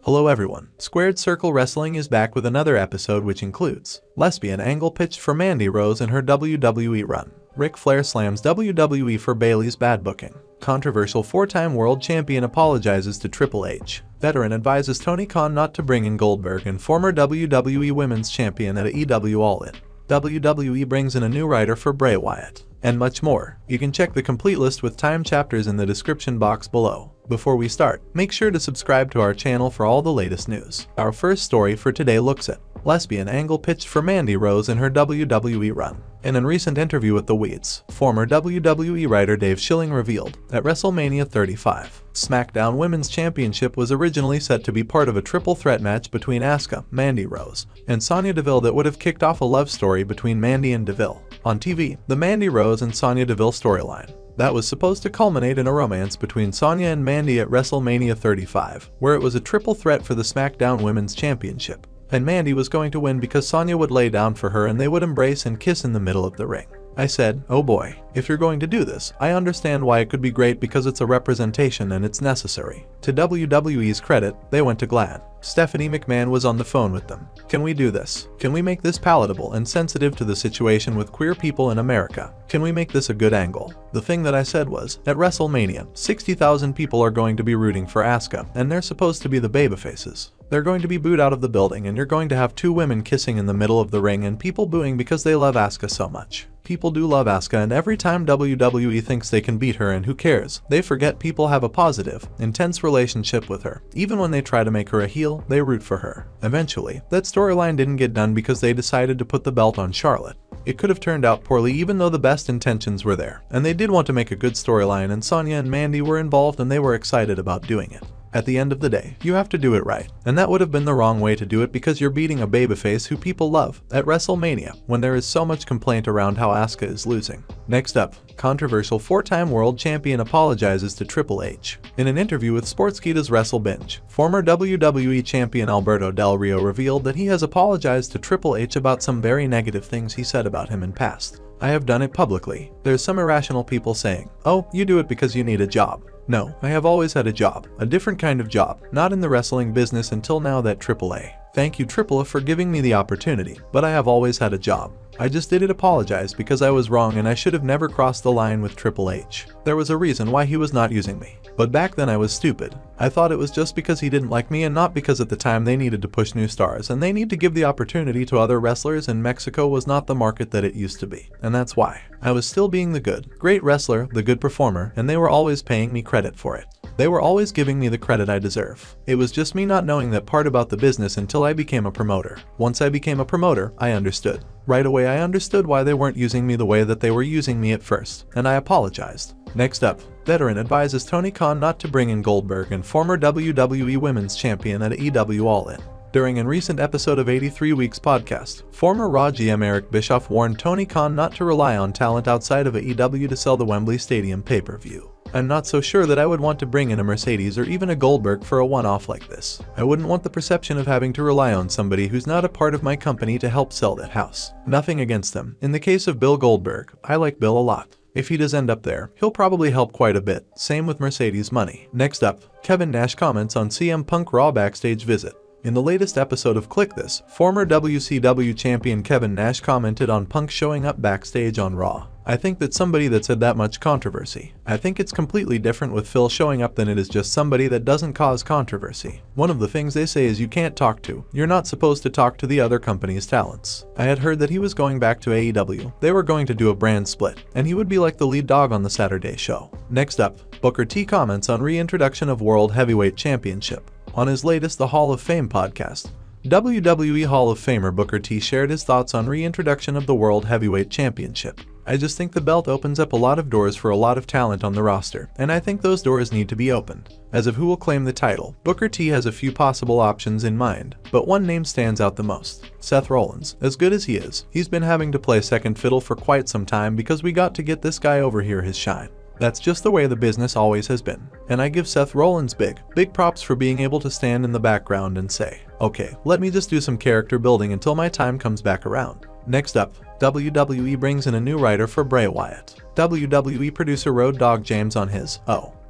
Hello everyone, Squared Circle Wrestling is back with another episode which includes Lesbian angle pitched for Mandy Rose in her WWE run. Ric Flair slams WWE for Bayley's bad booking. Controversial four-time world champion apologizes to Triple H. Veteran advises Tony Khan not to bring in Goldberg, and former WWE Women's Champion at AEW All-In. WWE brings in a new writer for Bray Wyatt. And much more. You can check the complete list with time chapters in the description box below. Before we start, make sure to subscribe to our channel for all the latest news. Our first story for today looks at Lesbian angle pitched for Mandy Rose in her WWE run. In a recent interview with The Weeds, former WWE writer Dave Schilling revealed that WrestleMania 35 SmackDown Women's Championship was originally set to be part of a triple threat match between Asuka, Mandy Rose, and Sonya Deville that would have kicked off a love story between Mandy and Deville. On TV, the Mandy Rose and Sonya Deville storyline that was supposed to culminate in a romance between Sonya and Mandy at WrestleMania 35, where it was a triple threat for the SmackDown Women's Championship. And Mandy was going to win because Sonya would lay down for her and they would embrace and kiss in the middle of the ring. I said, oh boy, if you're going to do this, I understand why it could be great because it's a representation and it's necessary. To WWE's credit, they went to GLAAD. Stephanie McMahon was on the phone with them. Can we do this? Can we make this palatable and sensitive to the situation with queer people in America? Can we make this a good angle? The thing that I said was, at WrestleMania, 60,000 people are going to be rooting for Asuka, and they're supposed to be the babyfaces. They're going to be booed out of the building, and you're going to have two women kissing in the middle of the ring and people booing because they love Asuka so much. People do love Asuka, and every time WWE thinks they can beat her, and who cares, they forget people have a positive, intense relationship with her. Even when they try to make her a heel, they root for her. Eventually, that storyline didn't get done because they decided to put the belt on Charlotte. It could have turned out poorly even though the best intentions were there, and they did want to make a good storyline, and Sonya and Mandy were involved and they were excited about doing it. At the end of the day, you have to do it right, and that would have been the wrong way to do it because you're beating a babyface who people love at WrestleMania when there is so much complaint around how Asuka is losing. Next up, controversial four-time world champion apologizes to Triple H. In an interview with Sportskeeda's Wrestle Binge, former WWE champion Alberto Del Rio revealed that he has apologized to Triple H about some very negative things he said about him in past. I have done it publicly. There's some irrational people saying, oh, you do it because you need a job. No, I have always had a job, a different kind of job, not in the wrestling business until now that AAA. Thank you AAA for giving me the opportunity, but I have always had a job. I just didn't apologize because I was wrong and I should have never crossed the line with Triple H. There was a reason why he was not using me. But back then I was stupid. I thought it was just because he didn't like me and not because at the time they needed to push new stars and they need to give the opportunity to other wrestlers, and Mexico was not the market that it used to be. And that's why. I was still being the good, great wrestler, the good performer, and they were always paying me credit for it. They were always giving me the credit I deserve. It was just me not knowing that part about the business until I became a promoter. Once I became a promoter, I understood. Right away I understood why they weren't using me the way that they were using me at first, and I apologized. Next up, veteran advises Tony Khan not to bring in Goldberg, and former WWE Women's Champion at AEW All-In. During a recent episode of 83 Weeks podcast, former Raw GM Eric Bischoff warned Tony Khan not to rely on talent outside of AEW to sell the Wembley Stadium pay-per-view. I'm not so sure that I would want to bring in a Mercedes or even a Goldberg for a one-off like this. I wouldn't want the perception of having to rely on somebody who's not a part of my company to help sell that house. Nothing against them. In the case of Bill Goldberg, I like Bill a lot. If he does end up there, he'll probably help quite a bit. Same with Mercedes money. Next up, Kevin Nash comments on CM Punk Raw backstage visit. In the latest episode of Click This, former WCW champion Kevin Nash commented on Punk showing up backstage on Raw. I think that somebody that's had that much controversy. I think it's completely different with Phil showing up than it is just somebody that doesn't cause controversy. One of the things they say is you can't talk to. You're not supposed to talk to the other company's talents. I had heard that he was going back to AEW. They were going to do a brand split, and he would be like the lead dog on the Saturday show. Next up, Booker T comments on reintroduction of World Heavyweight Championship. On his latest The Hall of Fame podcast, WWE Hall of Famer Booker T shared his thoughts on reintroduction of the World Heavyweight Championship. I just think the belt opens up a lot of doors for a lot of talent on the roster, and I think those doors need to be opened. As of who will claim the title, Booker T has a few possible options in mind, but one name stands out the most. Seth Rollins. As good as he is, he's been having to play second fiddle for quite some time because we got to get this guy over here his shine. That's just the way the business always has been, and I give Seth Rollins big props for being able to stand in the background and say, okay, let me just do some character building until my time comes back around. Next up, WWE brings in a new writer for Bray Wyatt. WWE producer Road Dogg James on his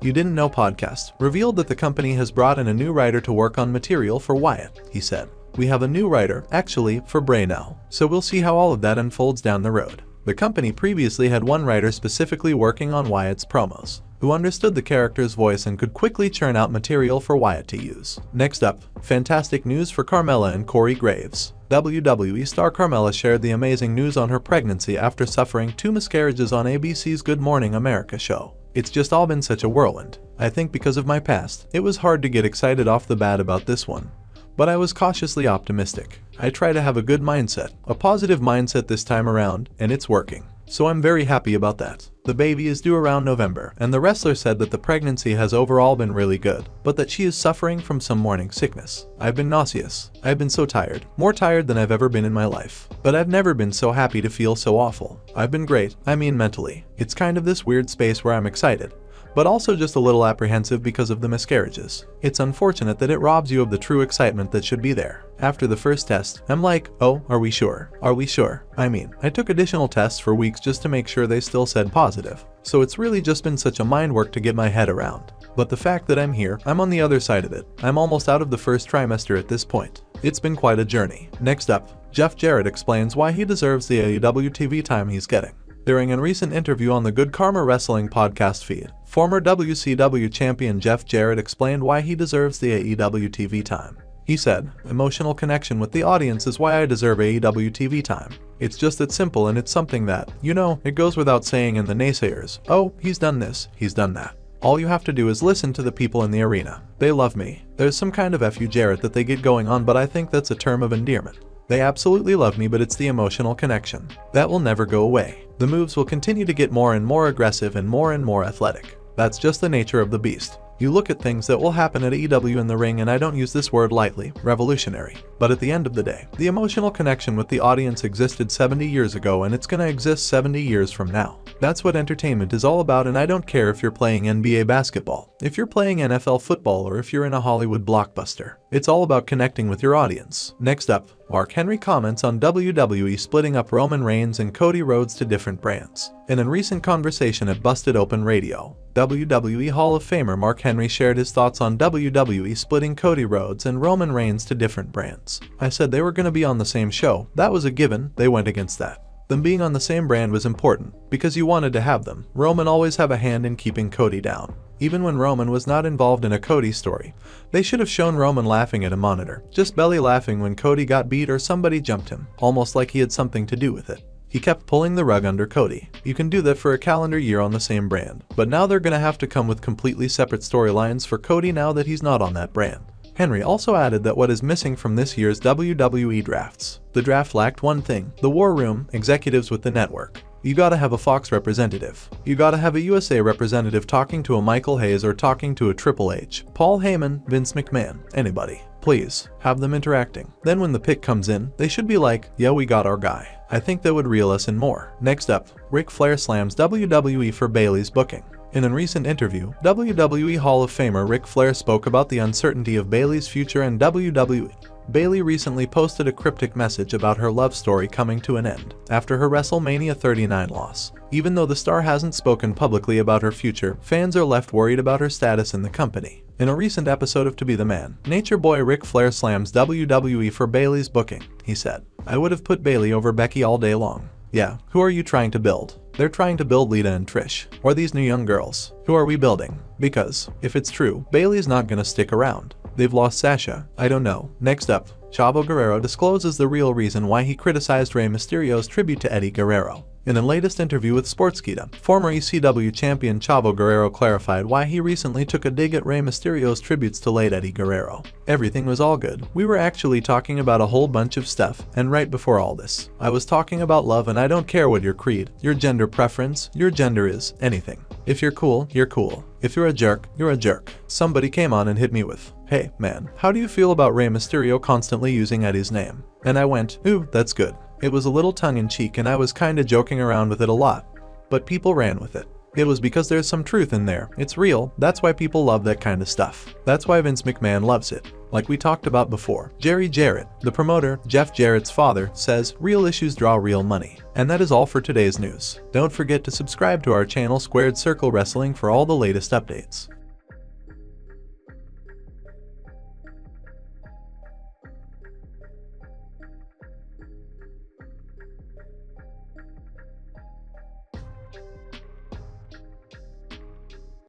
You Didn't Know podcast revealed that the company has brought in a new writer to work on material for Wyatt, he said. We have a new writer, actually, for Bray now, so we'll see how all of that unfolds down the road. The company previously had one writer specifically working on Wyatt's promos, who understood the character's voice and could quickly churn out material for Wyatt to use. Next up, fantastic news for Carmella and Corey Graves. WWE star Carmella shared the amazing news on her pregnancy after suffering 2 miscarriages on ABC's Good Morning America show. It's just all been such a whirlwind. I think because of my past, it was hard to get excited off the bat about this one. But I was cautiously optimistic. I try to have a good mindset, a positive mindset this time around, and it's working. So I'm very happy about that. The baby is due around November, and the wrestler said that the pregnancy has overall been really good, but that she is suffering from some morning sickness. I've been nauseous. I've been so tired, more tired than I've ever been in my life. But I've never been so happy to feel so awful. I've been great, I mean mentally. It's kind of this weird space where I'm excited, but also just a little apprehensive because of the miscarriages. It's unfortunate that it robs you of the true excitement that should be there. After the first test, I'm like, oh, are we sure? Are we sure? I mean, I took additional tests for weeks just to make sure they still said positive. So it's really just been such a mind work to get my head around. But the fact that I'm here, I'm on the other side of it. I'm almost out of the first trimester at this point. It's been quite a journey. Next up, Jarrett explains why he deserves the AEW TV time he's getting. During a recent interview on the Good Karma Wrestling podcast feed, former WCW champion Jarrett explained why he deserves the AEW TV time. He said, "Emotional connection with the audience is why I deserve AEW TV time. It's just that simple, and it's something that, it goes without saying in the naysayers, oh, he's done this, he's done that. All you have to do is listen to the people in the arena. They love me. There's some kind of F you Jarrett that they get going on, but I think that's a term of endearment. They absolutely love me, but it's the emotional connection. That will never go away. The moves will continue to get more and more aggressive and more athletic. That's just the nature of the beast. You look at things that will happen at AEW in the ring, and I don't use this word lightly, revolutionary. But at the end of the day, the emotional connection with the audience existed 70 years ago, and it's gonna exist 70 years from now. That's what entertainment is all about, and I don't care if you're playing NBA basketball, if you're playing NFL football, or if you're in a Hollywood blockbuster. It's all about connecting with your audience." Next up, Mark Henry comments on WWE splitting up Roman Reigns and Cody Rhodes to different brands. In a recent conversation at Busted Open Radio, WWE Hall of Famer Mark Henry shared his thoughts on WWE splitting Cody Rhodes and Roman Reigns to different brands. "I said they were going to be on the same show. That was a given. They went against that. Them being on the same brand was important, because you wanted to have them. Roman always have a hand in keeping Cody down. Even when Roman was not involved in a Cody story, they should have shown Roman laughing at a monitor, just belly laughing when Cody got beat or somebody jumped him, almost like he had something to do with it. He kept pulling the rug under Cody. You can do that for a calendar year on the same brand, but now they're gonna have to come with completely separate storylines for Cody now that he's not on that brand." Henry also added that what is missing from this year's WWE drafts. The draft lacked one thing: the war room, executives with the network. You gotta have a Fox representative. You gotta have a USA representative talking to a Michael Hayes or talking to a Triple H, Paul Heyman, Vince McMahon, anybody. Please, have them interacting. Then when the pick comes in, they should be like, yeah, we got our guy. I think that would reel us in more. Next up, Ric Flair slams WWE for Bayley's booking. In a recent interview, WWE Hall of Famer Ric Flair spoke about the uncertainty of Bayley's future and WWE. Bayley recently posted a cryptic message about her love story coming to an end after her WrestleMania 39 loss. Even though the star hasn't spoken publicly about her future, fans are left worried about her status in the company. In a recent episode of To Be the Man, Nature Boy Ric Flair slams WWE for Bayley's booking. He said, "I would have put Bayley over Becky all day long. Yeah, who are you trying to build? They're trying to build Lita and Trish, or these new young girls. Who are we building? Because, if it's true, Bayley's not gonna stick around. They've lost Sasha. I don't know." Next up, Chavo Guerrero discloses the real reason why he criticized Rey Mysterio's tribute to Eddie Guerrero. In a latest interview with Sportskeeda, former ECW champion Chavo Guerrero clarified why he recently took a dig at Rey Mysterio's tributes to late Eddie Guerrero. "Everything was all good. We were actually talking about a whole bunch of stuff, and right before all this, I was talking about love, and I don't care what your creed, your gender preference, your gender is, anything. If you're cool, you're cool. If you're a jerk, you're a jerk." Somebody came on and hit me with, "Hey, man, how do you feel about Rey Mysterio constantly using Eddie's name?" And I went, "Ooh, that's good." It was a little tongue-in-cheek, and I was kinda joking around with it a lot, but people ran with it. It was because there's some truth in there. It's real. That's why people love that kind of stuff. That's why Vince McMahon loves it. Like we talked about before, Jarrett, the promoter, Jeff Jarrett's father, says real issues draw real money. And that is all for today's news. Don't forget to subscribe to our channel Squared Circle Wrestling for all the latest updates.